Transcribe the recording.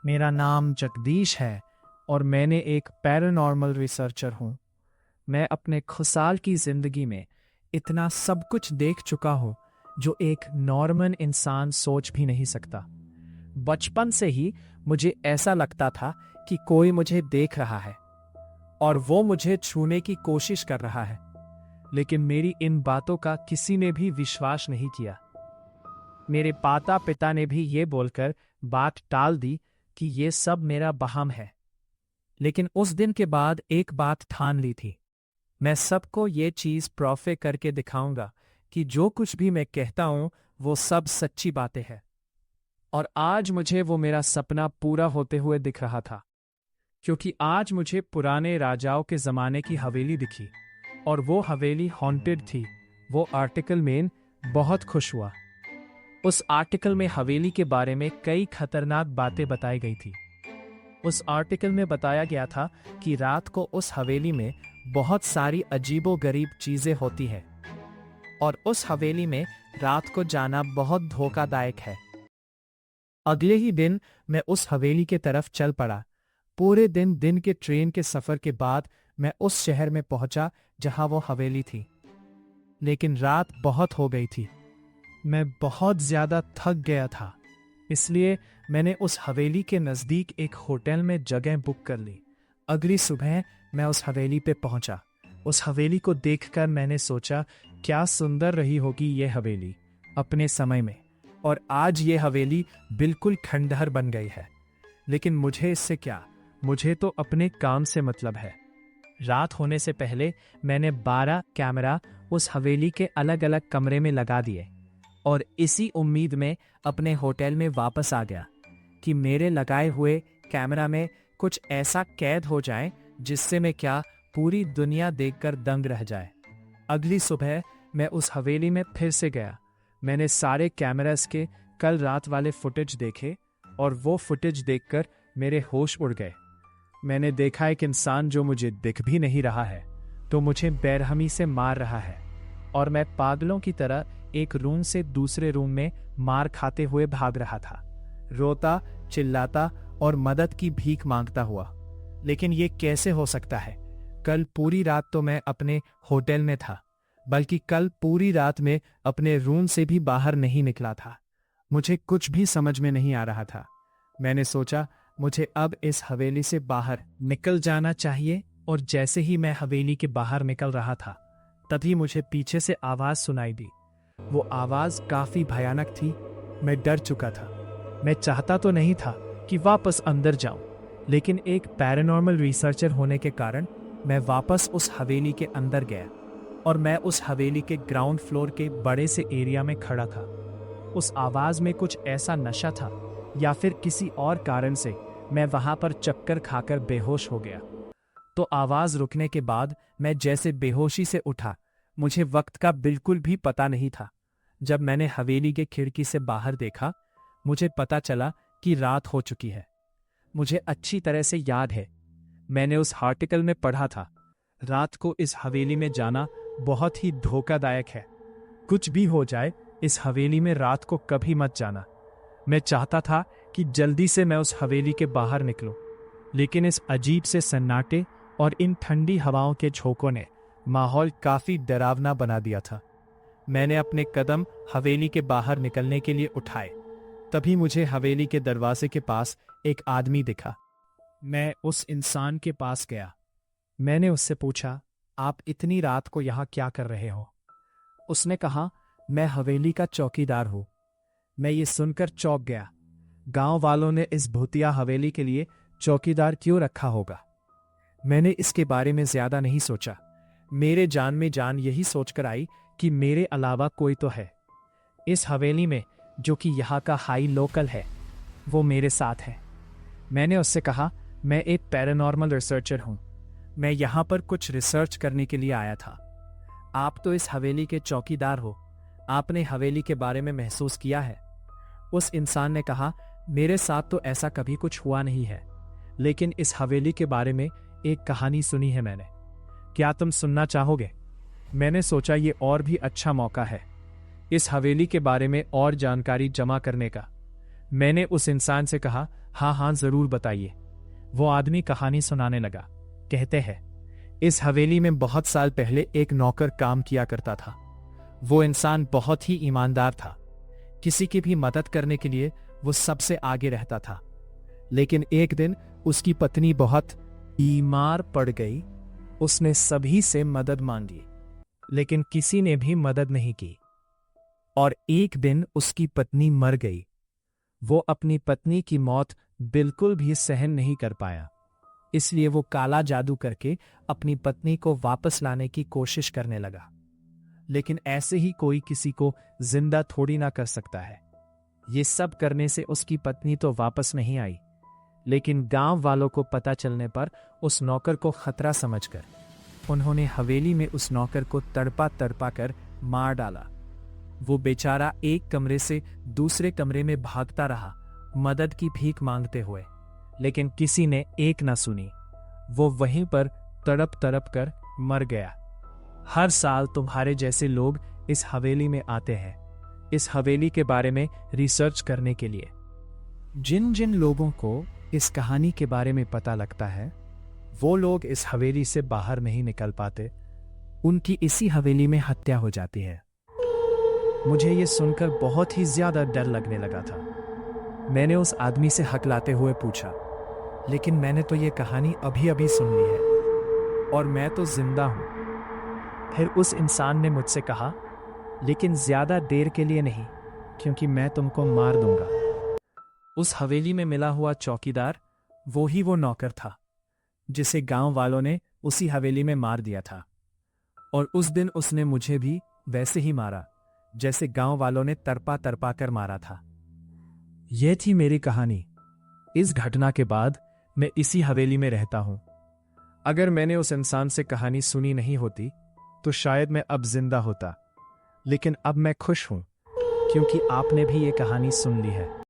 मेरा नाम जगदीश है और मैंने एक पैरानॉर्मल रिसर्चर हूँ। मैं अपने खुशहाल की ज़िंदगी में इतना सब कुछ देख चुका हूँ जो एक नॉर्मल इंसान सोच भी नहीं सकता। बचपन से ही मुझे ऐसा लगता था कि कोई मुझे देख रहा है और वो मुझे छूने की कोशिश कर रहा है, लेकिन मेरी इन बातों का किसी ने भी विश्वास नहीं किया। मेरे माता पिता ने भी ये बोलकर बात टाल दी कि ये सब मेरा वहम है। लेकिन उस दिन के बाद एक बात ठान ली थी, मैं सबको ये चीज प्रूफ करके दिखाऊंगा कि जो कुछ भी मैं कहता हूं वो सब सच्ची बातें हैं। और आज मुझे वो मेरा सपना पूरा होते हुए दिख रहा था, क्योंकि आज मुझे पुराने राजाओं के जमाने की हवेली दिखी और वो हवेली हॉन्टेड थी। वो आर्टिकल में बहुत खुश हुआ। उस आर्टिकल में हवेली के बारे में कई खतरनाक बातें बताई गई थी। उस आर्टिकल में बताया गया था कि रात को उस हवेली में बहुत सारी अजीबोगरीब चीजें होती हैं और उस हवेली में रात को जाना बहुत धोखादायक है। अगले ही दिन मैं उस हवेली के तरफ चल पड़ा। पूरे दिन के ट्रेन के सफर के बाद मैं उस शहर में पहुंचा जहां वो हवेली थी, लेकिन रात बहुत हो गई थी। मैं बहुत ज्यादा थक गया था, इसलिए मैंने उस हवेली के नज़दीक एक होटल में जगह बुक कर ली। अगली सुबह मैं उस हवेली पे पहुंचा। उस हवेली को देखकर मैंने सोचा, क्या सुंदर रही होगी ये हवेली अपने समय में, और आज ये हवेली बिल्कुल खंडहर बन गई है। लेकिन मुझे इससे क्या, मुझे तो अपने काम से मतलब है। रात होने से पहले मैंने 12 कैमरा उस हवेली के अलग अलग कमरे में लगा दिए और इसी उम्मीद में अपने होटल में वापस आ गया कि मेरे लगाए हुए कैमरा में कुछ ऐसा कैद हो जाए जिससे मैं क्या, पूरी दुनिया देखकर दंग रह जाए। अगली सुबह मैं उस हवेली में फिर से गया। मैंने सारे कैमरास के कल रात वाले फुटेज देखे और वो फुटेज देखकर मेरे होश उड़ गए। मैंने देखा एक इंसान जो मुझे दिख भी नहीं रहा है तो मुझे बेरहमी से मार रहा है, और मैं पागलों की तरह एक रूम से दूसरे रूम में मार खाते हुए भाग रहा था, रोता चिल्लाता और मदद की भीख मांगता हुआ। लेकिन ये कैसे हो सकता है? कल पूरी रात तो मैं अपने होटल में था, बल्कि कल पूरी रात में अपने रूम से भी बाहर नहीं निकला था। मुझे कुछ भी समझ में नहीं आ रहा था। मैंने सोचा मुझे अब इस हवेली से बाहर निकल जाना चाहिए, और जैसे ही मैं हवेली के बाहर निकल रहा था तभी मुझे पीछे से आवाज सुनाई दी। वो आवाज काफी भयानक थी। मैं डर चुका था। मैं चाहता तो नहीं था कि वापस अंदर जाऊं, लेकिन एक पैरानॉर्मल रिसर्चर होने के कारण मैं वापस उस हवेली के अंदर गया और मैं उस हवेली के ग्राउंड फ्लोर के बड़े से एरिया में खड़ा था। उस आवाज में कुछ ऐसा नशा था या फिर किसी और कारण से मैं वहां पर चक्कर खाकर बेहोश हो गया। तो आवाज रुकने के बाद मैं जैसे बेहोशी से उठा। मुझे वक्त का बिल्कुल भी पता नहीं था। जब मैंने हवेली के खिड़की से बाहर देखा, मुझे पता चला कि रात हो चुकी है। मुझे अच्छी तरह से याद है, मैंने उस आर्टिकल में पढ़ा था, रात को इस हवेली में जाना बहुत ही धोखादायक है। कुछ भी हो जाए, इस हवेली में रात को कभी मत जाना। मैं चाहता था कि जल्दी से मैं उस हवेली के बाहर निकलूं, लेकिन इस अजीब से सन्नाटे और इन ठंडी हवाओं के झोंकों ने माहौल काफी डरावना बना दिया था। मैंने अपने कदम हवेली के बाहर निकलने के लिए उठाए, तभी मुझे हवेली के दरवाजे के पास एक आदमी दिखा। मैं उस इंसान के पास गया। मैंने उससे पूछा, आप इतनी रात को यहाँ क्या कर रहे हो? उसने कहा, मैं हवेली का चौकीदार हूँ। मैं ये सुनकर चौंक गया। गांव वालों ने इस भूतिया हवेली के लिए चौकीदार क्यों रखा होगा? मैंने इसके बारे में ज्यादा नहीं सोचा। मेरे जान में जान यही सोचकर आई कि मेरे अलावा कोई तो है इस हवेली में, जो कि यहाँ का हाई लोकल है। वो मेरे साथ है। मैंने उससे कहा, मैं एक पैरानॉर्मल रिसर्चर हूँ। मैं यहाँ पर कुछ रिसर्च करने के लिए आया था। आप तो इस हवेली के चौकीदार हो, आपने हवेली के बारे में महसूस किया है? उस इंसान ने कहा, मेरे साथ तो ऐसा कभी कुछ हुआ नहीं है, लेकिन इस हवेली के बारे में एक कहानी सुनी है मैंने। क्या तुम सुनना चाहोगे? मैंने सोचा ये और भी अच्छा मौका है इस हवेली के बारे में और जानकारी जमा करने का। मैंने उस इंसान से कहा, हाँ हाँ जरूर बताइए। वो आदमी कहानी सुनाने लगा। कहते हैं, इस हवेली में बहुत साल पहले एक नौकर काम किया करता था। वो इंसान बहुत ही ईमानदार था। किसी की भी मदद करने के लिए वो सबसे आगे रहता था। लेकिन एक दिन उसकी पत्नी बहुत बीमार पड़ गई। उसने सभी से मदद मांगी, लेकिन किसी ने भी मदद नहीं की। और एक दिन उसकी पत्नी मर गई। वो अपनी पत्नी की मौत बिल्कुल भी सहन नहीं कर पाया, इसलिए वो काला जादू करके अपनी पत्नी को वापस लाने की कोशिश करने लगा। लेकिन ऐसे ही कोई किसी को जिंदा थोड़ी ना कर सकता है। ये सब करने से उसकी पत्नी तो वापस नहीं आई, लेकिन गांव वालों को पता चलने पर उस नौकर को खतरा समझकर उन्होंने हवेली में उस नौकर को तड़पा तड़पा कर मार डाला। वो बेचारा एक कमरे से दूसरे कमरे में भागता रहा, मदद की भीख मांगते हुए, लेकिन किसी ने एक ना सुनी। वो वहीं पर तड़प तड़प कर मर गया। हर साल तुम्हारे जैसे लोग इस हवेली में आते हैं, इस हवेली के बारे में रिसर्च करने के लिए। जिन जिन लोगों को इस कहानी के बारे में पता लगता है, वो लोग इस हवेली से बाहर नहीं निकल पाते। उनकी इसी हवेली में हत्या हो जाती है। मुझे ये सुनकर बहुत ही ज्यादा डर लगने लगा था। मैंने उस आदमी से हकलाते हुए पूछा, लेकिन मैंने तो ये कहानी अभी अभी सुन ली है और मैं तो जिंदा हूं। फिर उस इंसान ने मुझसे कहा, लेकिन ज्यादा देर के लिए नहीं, क्योंकि मैं तुमको मार दूंगा। उस हवेली में मिला हुआ चौकीदार वो नौकर था जिसे गांव वालों ने उसी हवेली में मार दिया था। और उस दिन उसने मुझे भी वैसे ही मारा जैसे गांव वालों ने तड़पा तड़पा कर मारा था। यह थी मेरी कहानी। इस घटना के बाद मैं इसी हवेली में रहता हूं। अगर मैंने उस इंसान से कहानी सुनी नहीं होती तो शायद मैं अब जिंदा होता, लेकिन अब मैं खुश हूं क्योंकि आपने भी ये कहानी सुन ली है।